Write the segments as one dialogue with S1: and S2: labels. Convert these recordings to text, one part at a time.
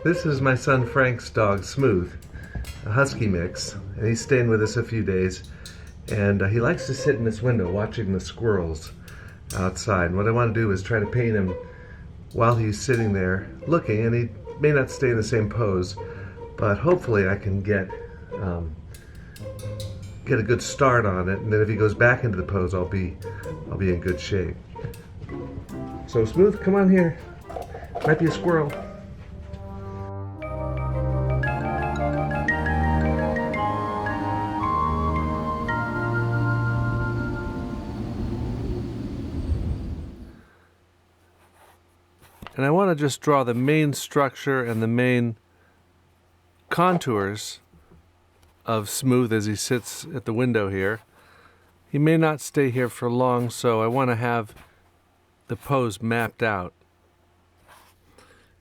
S1: This is my son Frank's dog, Smooth, a husky mix, and he's staying with us a few days. And he likes to sit in this window watching the squirrels outside. And what I want to do is try to paint him while he's sitting there looking, and he may not stay in the same pose, but hopefully I can get a good start on it, and then if he goes back into the pose, I'll be in good shape. So Smooth, come on here. Might be a squirrel. And I want to just draw the main structure and the main contours of Smooth as he sits at the window here. He may not stay here for long, so I want to have the pose mapped out.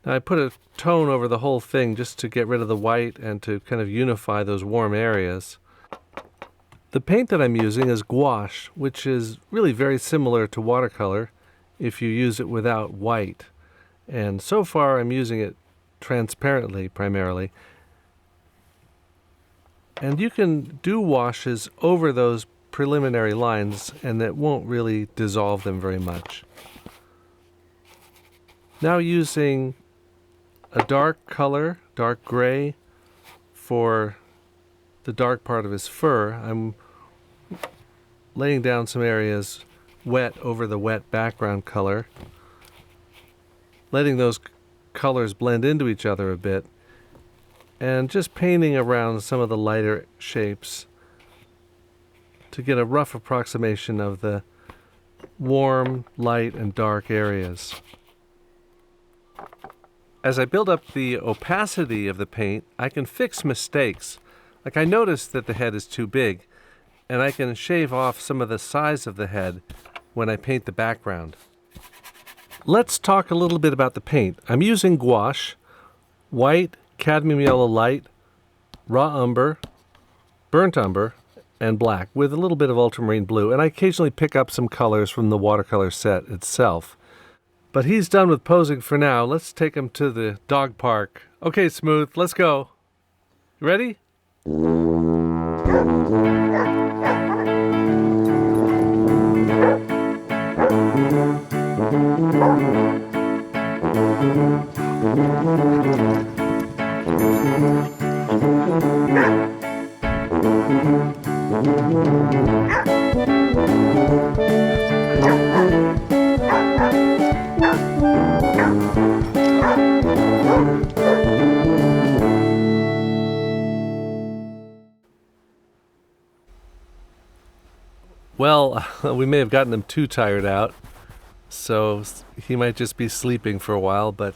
S1: Now I put a tone over the whole thing just to get rid of the white and to kind of unify those warm areas. The paint that I'm using is gouache, which is really very similar to watercolor if you use it without white. And so far I'm using it transparently primarily. And you can do washes over those preliminary lines and that won't really dissolve them very much. Now using a dark color, dark gray, for the dark part of his fur, I'm laying down some areas wet over the wet background color, letting those colors blend into each other a bit, and just painting around some of the lighter shapes to get a rough approximation of the warm, light, and dark areas. As I build up the opacity of the paint, I can fix mistakes. Like I noticed that the head is too big, and I can shave off some of the size of the head when I paint the background. Let's talk a little bit about the paint. I'm using gouache, white, cadmium yellow light, raw umber, burnt umber, and black, with a little bit of ultramarine blue. And I occasionally pick up some colors from the watercolor set itself. But he's done with posing for now. Let's take him to the dog park. Okay, Smooth, let's go. You ready? Well, we may have gotten him too tired out, so he might just be sleeping for a while, but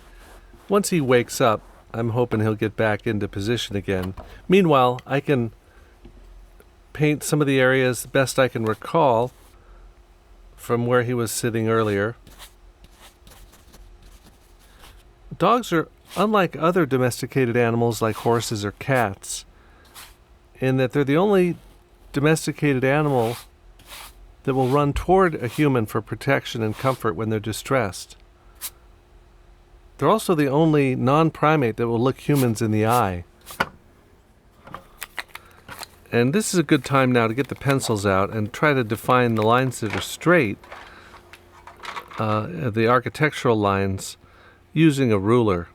S1: once he wakes up, I'm hoping he'll get back into position again. Meanwhile, I can paint some of the areas best I can recall from where he was sitting earlier. Dogs are unlike other domesticated animals like horses or cats in that they're the only domesticated animal that will run toward a human for protection and comfort when they're distressed. They're also the only non-primate that will look humans in the eye. And this is a good time now to get the pencils out and try to define the lines that are straight, the architectural lines, using a ruler.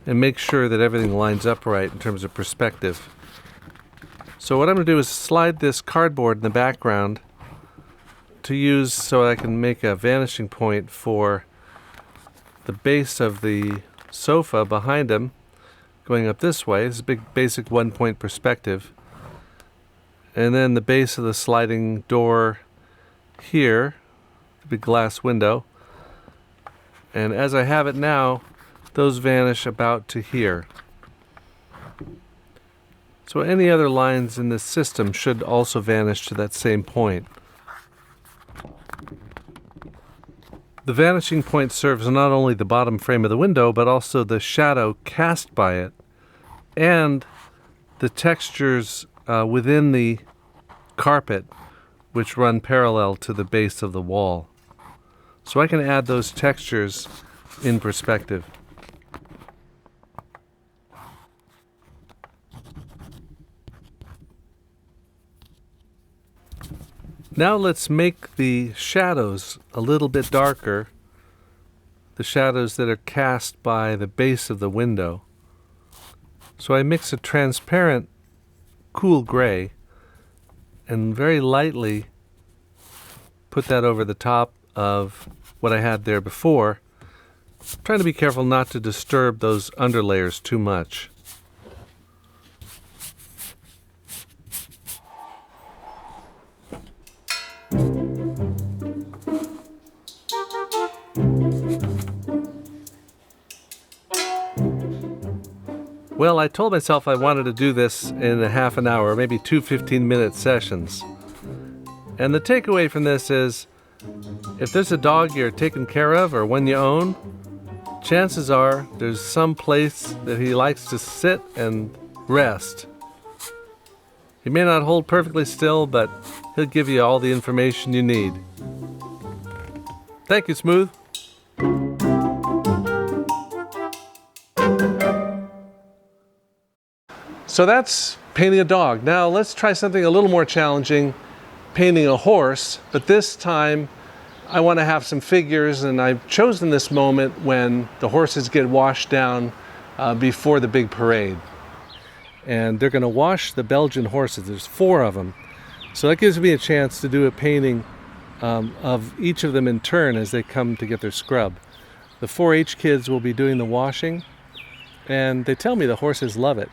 S1: And make sure that everything lines up right in terms of perspective. So what I'm going to do is slide this cardboard in the background to use so I can make a vanishing point for the base of the sofa behind him, going up this way. This is a big basic 1-point perspective. And then the base of the sliding door here, the big glass window. And as I have it now, those vanish about to here. So any other lines in this system should also vanish to that same point. The vanishing point serves not only the bottom frame of the window, but also the shadow cast by it, and the textures within the carpet, which run parallel to the base of the wall. so I can add those textures in perspective. Now let's make the shadows a little bit darker, the shadows that are cast by the base of the window. So I mix a transparent cool gray and very lightly put that over the top of what I had there before, trying to be careful not to disturb those underlayers too much. Well, I told myself I wanted to do this in a half an hour, maybe 2 15-minute sessions. And the takeaway from this is, if there's a dog you're taking care of or one you own, chances are there's some place that he likes to sit and rest. He may not hold perfectly still, but he'll give you all the information you need. Thank you, Smooth. So that's painting a dog. Now let's try something a little more challenging, painting a horse, but this time I want to have some figures, and I've chosen this moment when the horses get washed down before the big parade. And they're going to wash the Belgian horses. There's 4 of them. So that gives me a chance to do a painting of each of them in turn as they come to get their scrub. The 4-H kids will be doing the washing, and they tell me the horses love it.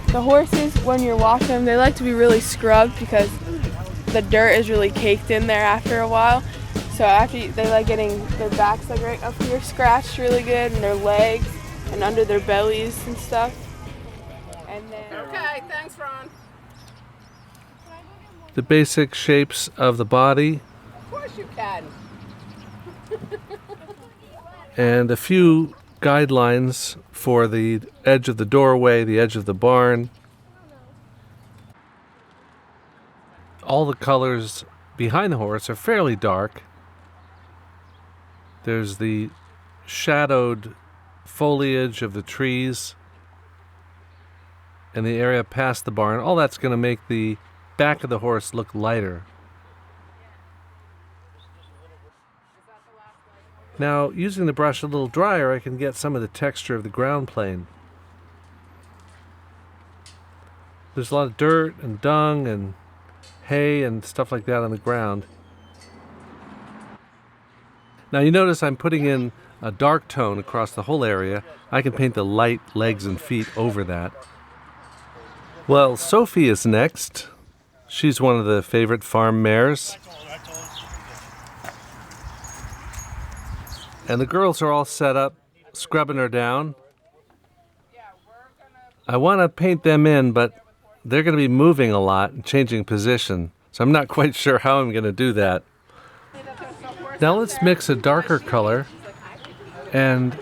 S2: The horses, when you're washing them, they like to be really scrubbed because the dirt is really caked in there after a while. So they like getting their backs like right up here scratched really good, and their legs and under their bellies and stuff. And then
S3: okay, thanks, Ron.
S1: The basic shapes of the body.
S3: Of course you can.
S1: And a few guidelines for the edge of the doorway, the edge of the barn. All the colors behind the horse are fairly dark. There's the shadowed foliage of the trees and the area past the barn. All that's going to make the back of the horse look lighter. Now, using the brush a little drier, I can get some of the texture of the ground plane. There's a lot of dirt and dung and hay and stuff like that on the ground. Now you notice I'm putting in a dark tone across the whole area. I can paint the light legs and feet over that. Well, Sophie is next. She's one of the favorite farm mares. And the girls are all set up, scrubbing her down. I want to paint them in, but they're going to be moving a lot and changing position. So I'm not quite sure how I'm going to do that. Now let's mix a darker color and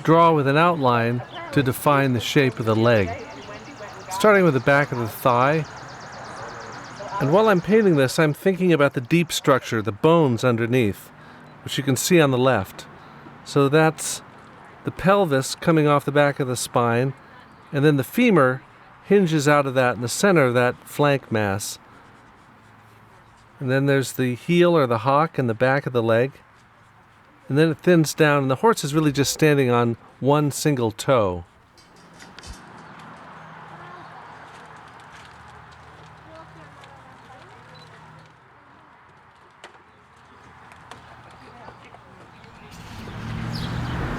S1: draw with an outline to define the shape of the leg. Starting with the back of the thigh. And while I'm painting this, I'm thinking about the deep structure, the bones underneath, which you can see on the left. So that's the pelvis coming off the back of the spine, and then the femur hinges out of that in the center of that flank mass. And then there's the heel or the hock in the back of the leg. And then it thins down, and the horse is really just standing on one single toe.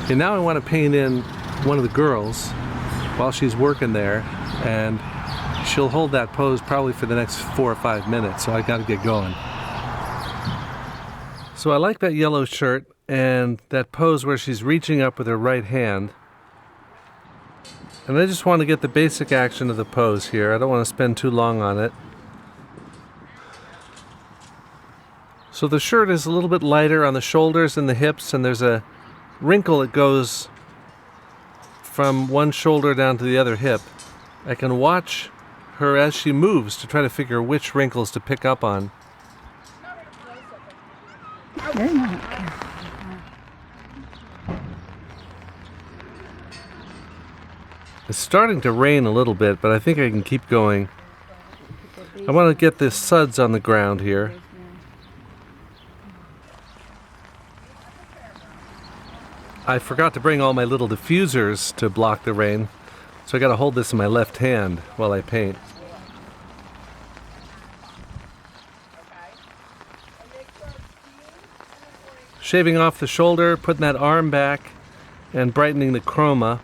S1: Okay, now I want to paint in one of the girls while she's working there, and she'll hold that pose probably for the next 4 or 5 minutes, so I got to get going. So I like that yellow shirt and that pose where she's reaching up with her right hand. And I just want to get the basic action of the pose here. I don't want to spend too long on it. So the shirt is a little bit lighter on the shoulders and the hips, and there's a wrinkle that goes from one shoulder down to the other hip. I can watch her as she moves to try to figure which wrinkles to pick up on.
S4: They're not.
S1: It's starting to rain a little bit, but I think I can keep going. I want to get the suds on the ground here. I forgot to bring all my little diffusers to block the rain, so I got to hold this in my left hand while I paint. Shaving off the shoulder, putting that arm back, and brightening the chroma.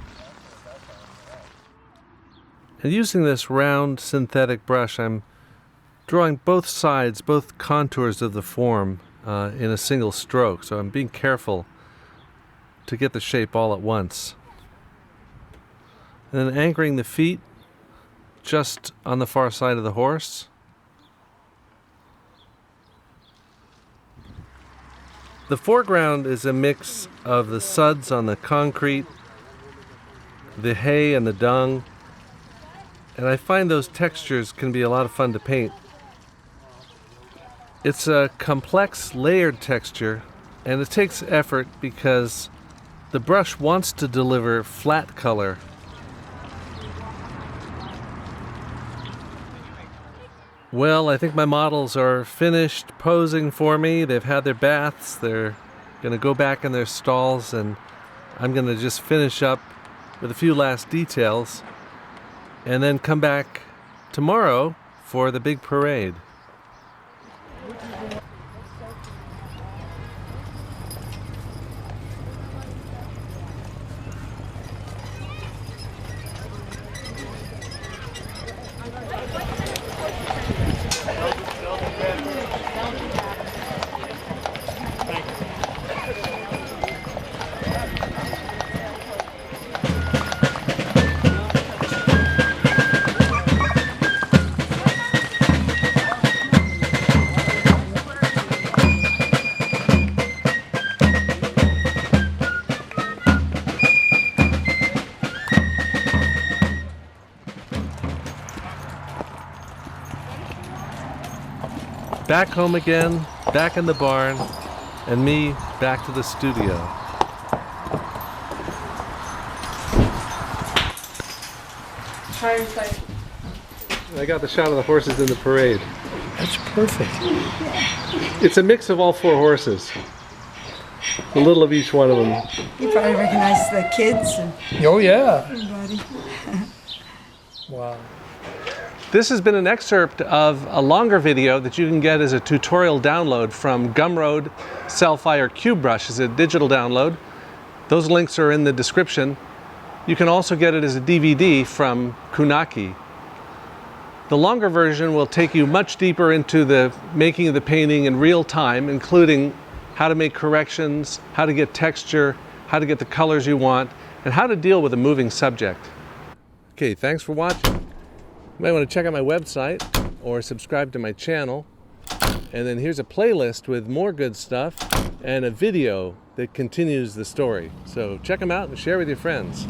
S1: And using this round synthetic brush, I'm drawing both sides, both contours of the form in a single stroke, so I'm being careful to get the shape all at once. And then anchoring the feet just on the far side of the horse. The foreground is a mix of the suds on the concrete, the hay and the dung, and I find those textures can be a lot of fun to paint. It's a complex, layered texture, and it takes effort because the brush wants to deliver flat color. Well, I think my models are finished posing for me. They've had their baths. They're going to go back in their stalls, and I'm going to just finish up with a few last details and then come back tomorrow for the big parade. Back home again, back in the barn, and me back to the studio. I got the shot of the horses in the parade.
S5: That's perfect.
S1: It's a mix of all four horses. A little of each one of them.
S4: You probably recognize the kids and
S5: Oh, yeah.
S4: everybody.
S5: Wow.
S1: This has been an excerpt of a longer video that you can get as a tutorial download from Gumroad Cellfire Cube Brush as a digital download. Those links are in the description. You can also get it as a DVD from Kunaki. The longer version will take you much deeper into the making of the painting in real time, including how to make corrections, how to get texture, how to get the colors you want, and how to deal with a moving subject. Okay, thanks for watching. You might want to check out my website or subscribe to my channel. And then here's a playlist with more good stuff and a video that continues the story. So check them out and share with your friends.